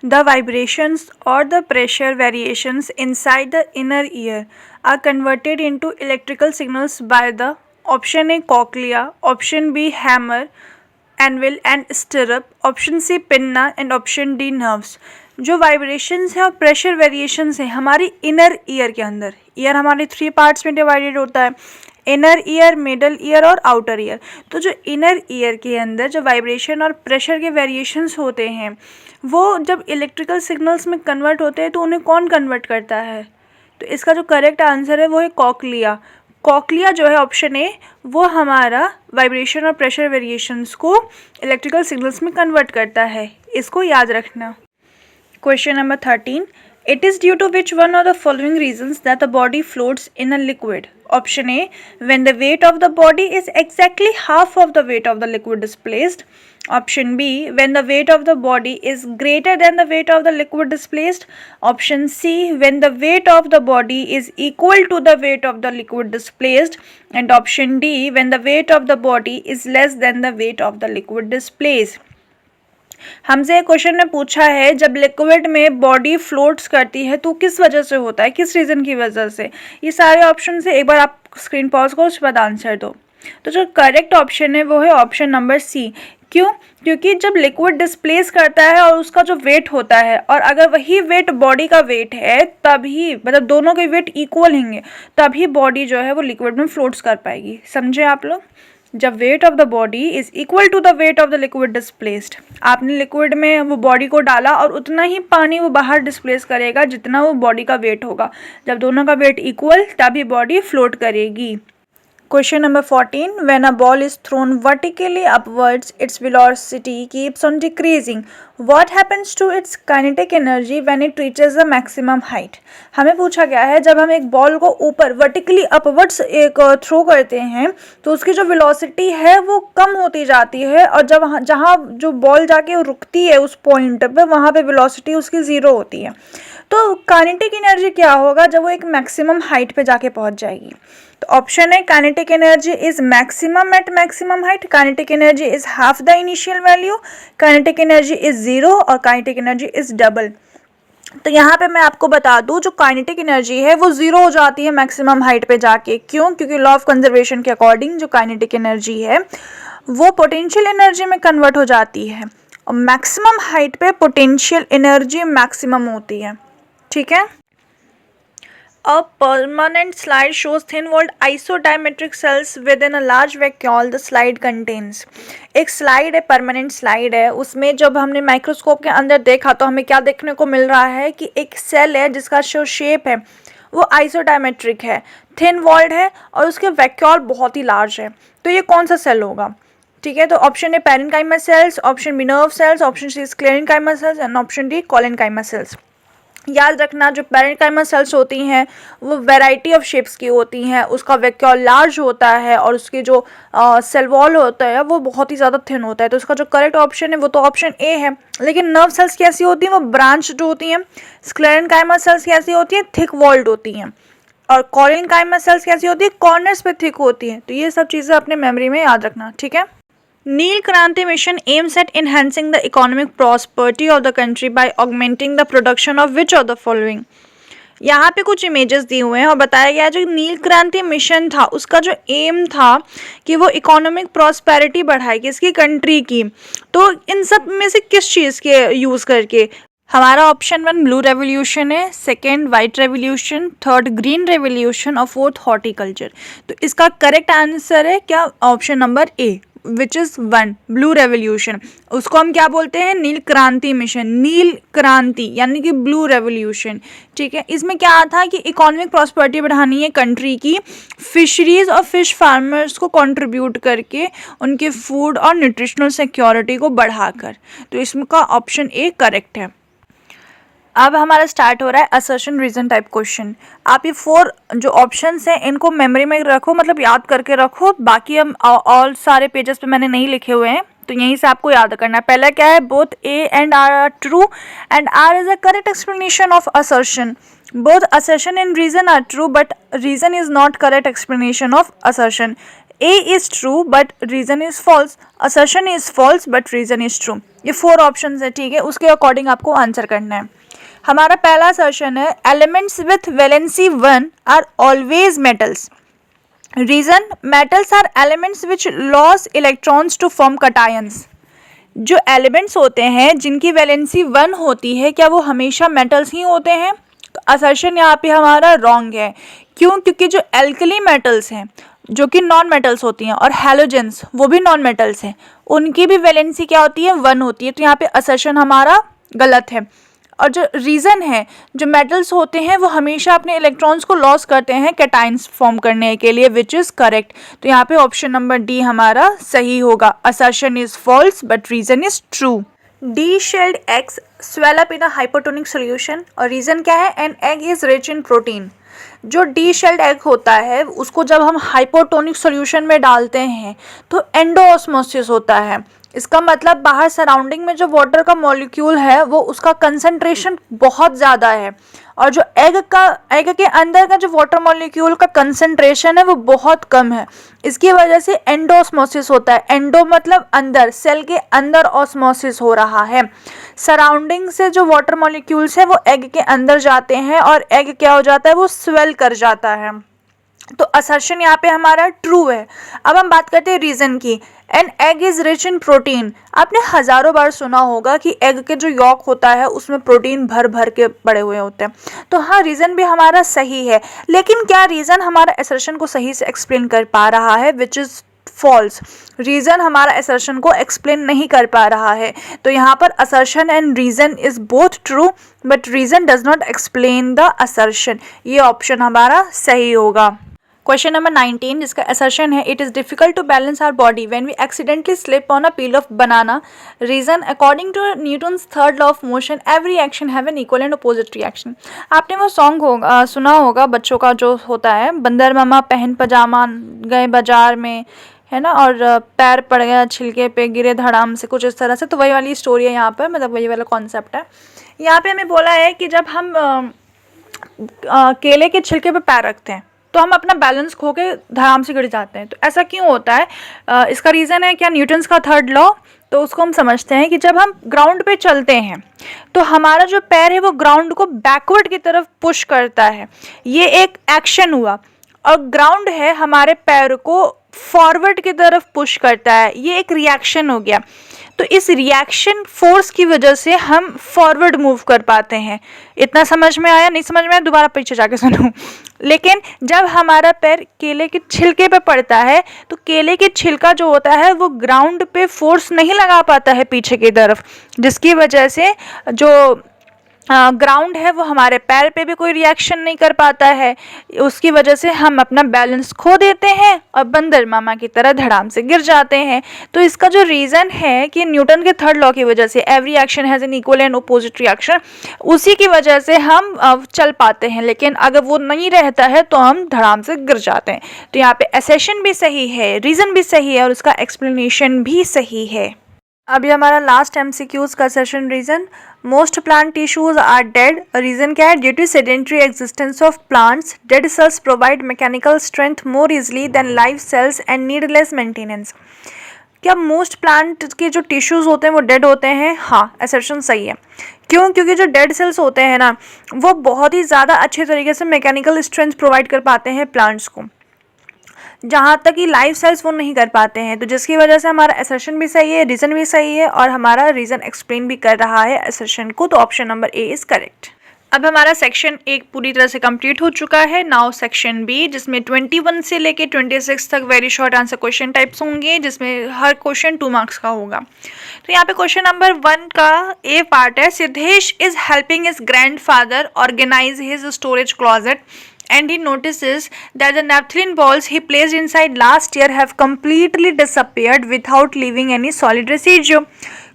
The vibrations or the pressure variations inside the inner ear are converted into electrical signals by the option A cochlea, option B hammer, anvil and stirrup, option C pinna and option D nerves. जो vibrations है और pressure variations है हमारी inner ear के अंदर, year हमारे 3 parts में divided होता है, इनर ईयर, मिडल ईयर और आउटर ईयर। तो जो इनर ईयर के अंदर जो वाइब्रेशन और प्रेशर के वेरिएशंस होते हैं वो जब इलेक्ट्रिकल सिग्नल्स में कन्वर्ट होते हैं तो उन्हें कौन कन्वर्ट करता है? तो इसका जो करेक्ट आंसर है वो है कॉक्लिया। कॉक्लिया जो है ऑप्शन ए वो हमारा वाइब्रेशन और प्रेशर वेरिएशंस को इलेक्ट्रिकल सिग्नल्स में कन्वर्ट करता है, इसको याद रखना। Question number 13, it is due to which one of the following reasons that the body floats in a liquid? Option A when the weight of the body is exactly half of the weight of the liquid displaced, option B when the weight of the body is greater than the weight of the liquid displaced, option C when the weight of the body is equal to the weight of the liquid displaced, and option D when the weight of the body is less than the weight of the liquid displaced। हमसे question में पूछा है जब liquid में body floats करती है तो किस वजह से होता है, किस रीज़न की वजह से। ये सारे ऑप्शन से एक बार आप स्क्रीन पॉज करो, उसके बाद आंसर दो। तो जो करेक्ट ऑप्शन है वो है ऑप्शन नंबर सी। क्यों? क्योंकि जब लिक्विड डिस्प्लेस करता है और उसका जो वेट होता है और अगर वही वेट बॉडी का वेट है तभी, मतलब दोनों के वेट इक्वल होंगे तभी बॉडी जो है वो लिक्विड में फ्लोट्स कर पाएगी। समझे आप लोग? जब weight of the body is equal to the weight of the liquid displaced, आपने लिक्विड में वो बॉडी को डाला और उतना ही पानी वो बाहर डिस्प्लेस करेगा जितना वो बॉडी का वेट होगा। जब दोनों का वेट इक्वल तभी बॉडी फ्लोट करेगी। Question number 14, when a ball is thrown vertically upwards, its velocity keeps on decreasing. What happens to its kinetic energy when it reaches the maximum height? हमें पूछा गया है जब हम एक बॉल को ऊपर वर्टिकली अपवर्ड्स एक थ्रो करते हैं तो उसकी जो वेलोसिटी है वो कम होती जाती है और जब जहाँ जो बॉल जाके रुकती है उस पॉइंट पे वहाँ पे वेलोसिटी उसकी ज़ीरो होती है। तो काइनेटिक एनर्जी क्या होगा जब वो एक मैक्सिमम हाइट पे जाके पहुँच जाएगी? तो ऑप्शन है kinetic energy is maximum at maximum height, kinetic energy is half the initial value, kinetic energy is zero और काइनेटिक एनर्जी इज डबल। तो यहाँ पे मैं आपको बता दूँ जो काइनेटिक एनर्जी है वो जीरो हो जाती है मैक्सिमम हाइट पे जाके। क्यों? क्योंकि लॉ ऑफ कंजर्वेशन के अकॉर्डिंग जो काइनेटिक एनर्जी है वो पोटेंशियल एनर्जी में कन्वर्ट हो जाती है और मैक्सिमम हाइट पे पोटेंशियल एनर्जी मैक्सिमम होती है। ठीक है। A permanent slide shows thin-walled isodiametric cells within a large vacuole the slide contains। एक स्लाइड है, परमानेंट स्लाइड है, उसमें जब हमने माइक्रोस्कोप के अंदर देखा तो हमें क्या देखने को मिल रहा है कि एक सेल है जिसका जो शेप है वो आइसोडायमेट्रिक है, थिन वॉल्ड है और उसके वैक्यूल बहुत ही लार्ज है। तो ये कौन सा सेल होगा? ठीक है। तो option A parenchyma cells, option B nerve cells, option C sclerenchyma cells and option D collenchyma cells. याद रखना जो पैरेन्काइमा सेल्स होती हैं वो वैरायटी ऑफ शेप्स की होती हैं, उसका वैक्यूल लार्ज होता है और उसकी जो सेल वॉल होता है वो बहुत ही ज़्यादा थिन होता है। तो उसका जो करेक्ट ऑप्शन है वो तो ऑप्शन ए है। लेकिन नर्व सेल्स कैसी होती हैं? वो ब्रांच्ड होती हैं। स्क्लेरेन्काइमा सेल्स कैसी होती हैं? थिक वॉल्ड होती हैं। और कोलेनकाइमा सेल्स कैसी होती है? कॉर्नर्स पे थिक होती हैं। तो ये सब चीज़ें अपने मेमोरी में याद रखना। ठीक है। नील क्रांति mission aims at enhancing the economic prosperity of the country by augmenting the production of which of the following? यहाँ पे कुछ इमेजेस दिए हुए हैं और बताया गया है जो नील क्रांति मिशन था उसका जो एम था कि वो इकोनॉमिक प्रॉस्पेरिटी बढ़ाएगी इसकी कंट्री की। तो इन सब में से किस चीज़ के यूज़ करके? हमारा ऑप्शन 1 ब्लू रेवोल्यूशन है, second white revolution, third green revolution और फोर्थ हॉर्टिकल्चर। तो इसका करेक्ट आंसर है क्या? Option number A which is 1 blue revolution. उसको हम क्या बोलते हैं? नील क्रांति मिशन, नील क्रांति यानी कि ब्लू रेवोल्यूशन। ठीक है। इसमें क्या था कि इकोनॉमिक प्रॉस्पेरिटी बढ़ानी है कंट्री की, फिशरीज और फिश फार्मर्स को कंट्रीब्यूट करके उनके फूड और न्यूट्रिशनल सिक्योरिटी को बढ़ाकर। तो इसका ऑप्शन ए करेक्ट है। अब हमारा स्टार्ट हो रहा है असर्शन रीजन टाइप क्वेश्चन। आप ये 4 जो ऑप्शंस हैं इनको मेमोरी में रखो, मतलब याद करके रखो। बाकी हम ऑल सारे पेजेस पे मैंने नहीं लिखे हुए हैं तो यहीं से आपको याद करना है। पहला क्या है? Both A and R are true and R is a correct explanation of assertion. Both assertion and reason are true but reason is not correct explanation of assertion. A is true but reason is false, assertion is false but reason is true। ये 4 options है, ठीक है, उसके according आपको answer करना है। हमारा पहला असर्शन है elements with valency 1 are always metals. Reason, metals are elements which loss electrons to form cations. जो एलिमेंट्स होते हैं जिनकी वैलेंसी 1 होती है, क्या वो हमेशा मेटल्स ही होते हैं? असर्शन यहाँ पे हमारा रॉन्ग है। क्यों? क्योंकि जो एल्कली मेटल्स हैं जो कि नॉन मेटल्स होती हैं और हैलोजेंस वो भी नॉन मेटल्स हैं, उनकी भी वैलेंसी क्या होती है? 1 होती है। तो यहाँ पे असर्शन हमारा गलत है। और जो रीज़न है, जो मेटल्स होते हैं वो हमेशा अपने इलेक्ट्रॉन्स को लॉस करते हैं कैटाइंस फॉर्म करने के लिए, विच इज़ करेक्ट। तो यहाँ पे ऑप्शन नंबर डी हमारा सही होगा। Assertion is false but reason is true. The shelled eggs swell up in a hypotonic solution, और रीज़न क्या है? An egg is rich in protein. जो डी शेल्ड एग होता है उसको जब हम हाइपोटोनिक सॉल्यूशन में डालते हैं तो एंडोऑस्मोसिस होता है। इसका मतलब बाहर सराउंडिंग में जो वाटर का मॉलिक्यूल है वो उसका कंसंट्रेशन बहुत ज़्यादा है, और जो एग के अंदर का जो वाटर मॉलिक्यूल का कंसंट्रेशन है वो बहुत कम है। इसकी वजह से एंडोऑस्मोसिस होता है। एंडो मतलब अंदर, सेल के अंदर ऑस्मोसिस हो रहा है। सराउंडिंग से जो वाटर मॉलिक्यूल्स है वो एग के अंदर जाते हैं और एग क्या हो जाता है? वो स्वेल कर जाता है। तो असर्शन यहाँ पे हमारा ट्रू है। अब हम बात करते हैं रीज़न की। An egg is rich in protein. आपने हज़ारों बार सुना होगा कि एग के जो यॉक होता है उसमें प्रोटीन भर भर के पड़े हुए होते हैं। तो हाँ, रीज़न भी हमारा सही है, लेकिन क्या रीज़न हमारा असर्शन को सही से एक्सप्लेन कर पा रहा है? Which is false. रीज़न हमारा असर्शन को एक्सप्लेन नहीं कर पा रहा है। तो यहाँ पर assertion and reason is both true but reason does not explain the assertion. ये ऑप्शन हमारा सही होगा। क्वेश्चन नंबर 19 जिसका असर्शन है it is difficult to balance our body when we accidentally slip on a peel of banana. Reason, according to Newton's third law of motion every action have an equal and opposite reaction. आपने वो song सुना होगा बच्चों का जो होता है, बंदर मामा पहन पजामा गए बाजार में, है ना, और पैर पड़ गया छिलके पे गिरे धड़ाम से, कुछ इस तरह से। तो वही वाली स्टोरी है यहाँ पर, मतलब वही वाला कॉन्सेप्ट है। यहाँ पे हमें बोला है कि जब हम केले के छिलके पे पैर रखते हैं तो हम अपना बैलेंस खो के धड़ाम से गिर जाते हैं। तो ऐसा क्यों होता है? इसका रीज़न है क्या? न्यूटन्स का थर्ड लॉ। तो उसको हम समझते हैं कि जब हम ग्राउंड पे चलते हैं तो हमारा जो पैर है वो ग्राउंड को बैकवर्ड की तरफ पुश करता है। ये एक एक्शन हुआ, और ग्राउंड है हमारे पैर को फॉरवर्ड की तरफ पुश करता है। ये एक रिएक्शन हो गया। तो इस रिएक्शन फोर्स की वजह से हम फॉरवर्ड मूव कर पाते हैं। इतना समझ में आया? नहीं समझ में आया दोबारा पीछे जाके सुनो। लेकिन जब हमारा पैर केले के छिलके पे पड़ता है तो केले के छिलका जो होता है वो ग्राउंड पे फोर्स नहीं लगा पाता है पीछे की तरफ, जिसकी वजह से जो ग्राउंड है वो हमारे पैर पे भी कोई रिएक्शन नहीं कर पाता है। उसकी वजह से हम अपना बैलेंस खो देते हैं और बंदर मामा की तरह धड़ाम से गिर जाते हैं। तो इसका जो रीज़न है कि न्यूटन के थर्ड लॉ की वजह से every action has an equal and opposite reaction, उसी की वजह से हम चल पाते हैं। लेकिन अगर वो नहीं रहता है तो हम धड़ाम से गिर जाते हैं। तो यहाँ पे असर्शन भी सही है, रीज़न भी सही है और उसका एक्सप्लेनेशन भी सही है। अभी हमारा लास्ट MCQs का session. Reason, most plant tissues are dead. Reason क्या है? Due to sedentary existence of plants, dead cells provide mechanical strength more easily than live cells and need less maintenance. क्या most plant के जो tissues होते हैं वो dead होते हैं? हाँ, असर्शन सही है। क्यों? क्योंकि जो डेड सेल्स होते हैं ना वो बहुत ही ज़्यादा अच्छे तरीके से मैकेनिकल स्ट्रेंथ प्रोवाइड कर पाते हैं प्लांट्स को, जहाँ तक कि लाइव सेल्स वो नहीं कर पाते हैं। तो जिसकी वजह से हमारा असर्शन भी सही है, रीज़न भी सही है और हमारा रीज़न एक्सप्लेन भी कर रहा है असर्शन को। तो option number A is correct. अब हमारा सेक्शन 1 पूरी तरह से कंप्लीट हो चुका है। नाउ सेक्शन बी, जिसमें 21 से लेके 26 तक very short answer question types होंगे, जिसमें हर क्वेश्चन 2 मार्क्स का होगा। तो यहाँ पे क्वेश्चन नंबर 1 का ए पार्ट है, Siddhesh is helping his grandfather organise his storage closet and he notices that the naphthalene balls he placed inside last year have completely disappeared without leaving any solid residue.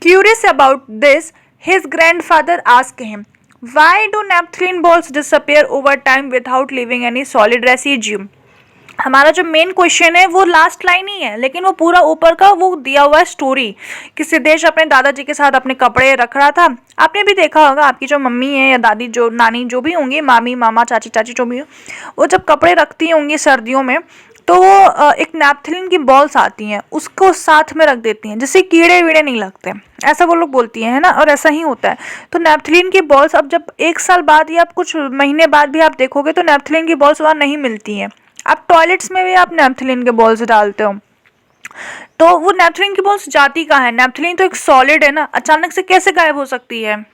Curious about this, his grandfather asked him, why do naphthalene balls disappear over time without leaving any solid residue? हमारा जो main question है वो last line ही है, लेकिन वो पूरा ऊपर का वो दिया हुआ है स्टोरी कि सिद्धेश अपने दादाजी के साथ अपने कपड़े रख रहा था। आपने भी देखा होगा, आपकी जो मम्मी है या दादी, जो नानी जो भी होंगी, मामी मामा चाची चाची जो भी हो, वो जब कपड़े रखती होंगी सर्दियों में तो वो एक नैप्थलीन की बॉल्स आती हैं, उसको साथ में रख देती हैं, जिससे कीड़े वीड़े नहीं लगते, ऐसा वो लोग बोलती हैं, है ना। और ऐसा ही होता है। तो नैप्थलीन की बॉल्स अब जब 1 साल बाद या आप कुछ महीने बाद भी आप देखोगे तो नैप्थलीन की बॉल्स वहाँ नहीं मिलती हैं। आप टॉयलेट्स में भी आप नैप्थलीन के बॉल्स डालते हो, तो वो नैप्थलीन की बॉल्स जाती कहाँ है? नैप्थलीन तो एक सॉलिड है ना, अचानक से कैसे गायब हो सकती है?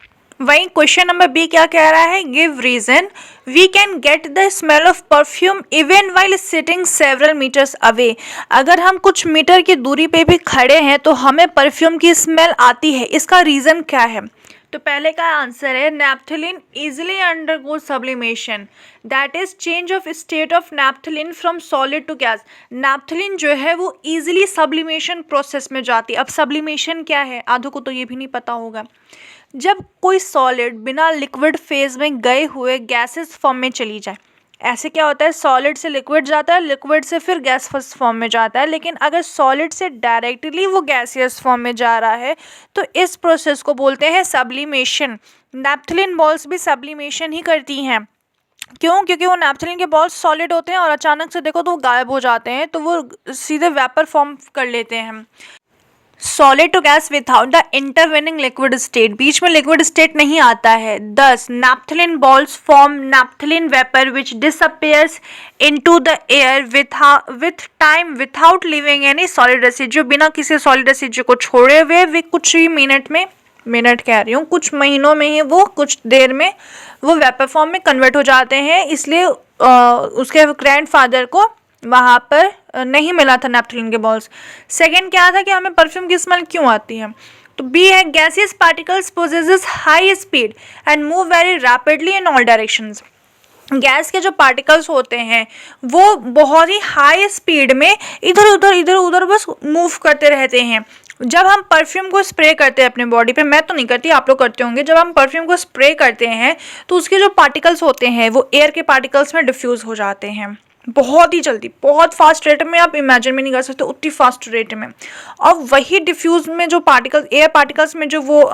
वहीं क्वेश्चन नंबर बी क्या कह रहा है? Give reason we can get the smell of perfume even while sitting several metres away. अगर हम कुछ मीटर की दूरी पे भी खड़े हैं तो हमें परफ्यूम की स्मेल आती है, इसका रीजन क्या है? तो पहले का आंसर है naphthalene easily undergo sublimation, that is change of state of naphthalene from solid to gas. Naphthalene जो है वो इजिली सब्लिमेशन प्रोसेस में जाती है। अब सब्लिमेशन क्या है, आधों को तो ये भी नहीं पता होगा। जब कोई सॉलिड बिना लिक्विड फेज में गए हुए गैसेस फॉर्म में चली जाए, ऐसे क्या होता है, सॉलिड से लिक्विड जाता है, लिक्विड से फिर गैसियस फॉर्म में जाता है। लेकिन अगर सॉलिड से डायरेक्टली वो गैसियस फॉर्म में जा रहा है तो इस प्रोसेस को बोलते हैं सब्लिमेशन। नैप्थलीन बॉल्स भी सब्लिमेशन ही करती हैं। क्यों? क्योंकि वो नैप्थलीन के बॉल्स सॉलिड होते हैं और अचानक से देखो तो वो गायब हो जाते हैं, तो वो सीधे वेपर फॉर्म कर लेते हैं। Solid to gas without the intervening liquid state, बीच में लिक्विड स्टेट नहीं आता है। 10 naphthalene balls form naphthalene vapour which disappears into the air with time without leaving any solid residue, बिना किसी सॉलिड रेसिड्यू को छोड़े हुए वे कुछ ही मिनट कह रही हूँ, कुछ महीनों में ही वो कुछ देर में वो वेपर फॉर्म में कन्वर्ट हो जाते हैं। इसलिए उसके ग्रैंडफादर को वहाँ पर नहीं मिला था नैप्थलीन के बॉल्स। सेकेंड क्या था कि हमें परफ्यूम की स्मेल क्यों आती है? तो बी है gaseous particles possesses high speed and move very rapidly in all directions. Gas के जो पार्टिकल्स होते हैं वो बहुत ही हाई स्पीड में इधर उधर बस मूव करते रहते हैं। जब हम परफ्यूम को स्प्रे करते हैं अपने बॉडी पे, मैं तो नहीं करती, आप लोग करते होंगे, जब हम परफ्यूम को स्प्रे करते हैं तो उसके जो पार्टिकल्स होते हैं वो एयर के पार्टिकल्स में डिफ्यूज़ हो जाते हैं बहुत ही जल्दी, बहुत फास्ट रेट में, आप इमेजिन भी नहीं कर सकते उतनी फास्ट रेट में। और वही डिफ्यूज में जो पार्टिकल्स, एयर पार्टिकल्स में जो वो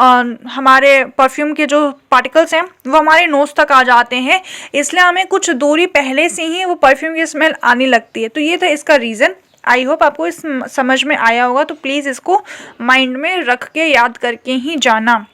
हमारे परफ्यूम के जो पार्टिकल्स हैं वो हमारे नोज तक आ जाते हैं, इसलिए हमें कुछ दूरी पहले से ही वो परफ्यूम की स्मेल आने लगती है। तो ये था इसका रीज़न। आई होप आपको इस समझ में आया होगा, तो प्लीज़ इसको माइंड में रख के याद करके ही जाना।